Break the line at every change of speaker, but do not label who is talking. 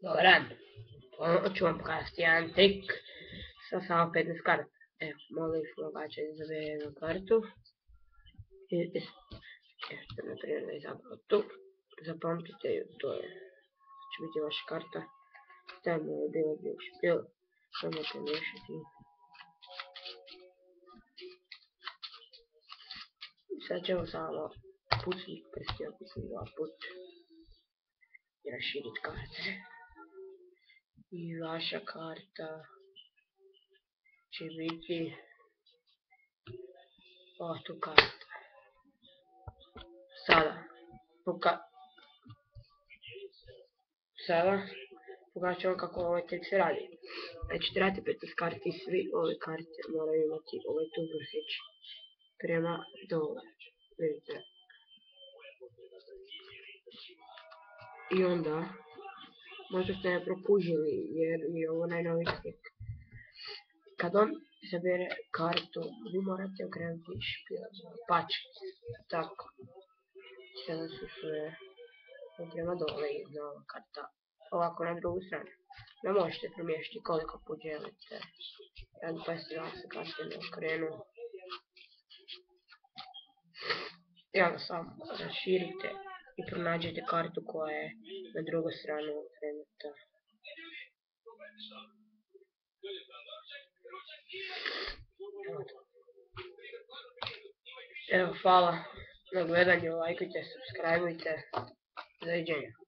Dobar dan. Ću vam pokazati jedan trik sa samo 15 karata. Evo, molim ulagača izabere jednu kartu. Evo, na primjer da izabrao tu. Zapamtite ju, to će biti vaša karta. Stavimo je bilo u špil. Samo pomiješati. Sad ćemo samo pucniti prstio, pucniti 2 put. I raširiti karte. I vaša karta će biti ova tu karta. Sada pokazat ću vam kako ovaj trik se radi. Znači trebate 15 karti i svi ove karte moraju imati ovaj tu vrhić prema dole. Vidite. I onda možda ste ne prokužili jer je ovo najnoviji trik. Kad on zabere kartu, vi morate okrenuti špil, pačke, tako. Sada su sve prema dole i nova karta. Ovako na drugu stranu. Ne možete promiješati koliko put želite. Pa se se karte ne okrenu. I onda samo raširite i pronađete kartu koja je na drugu stranu okrenuta. Evo, hvala na gledanju, lajkujte, subscribeujte, doviđenja.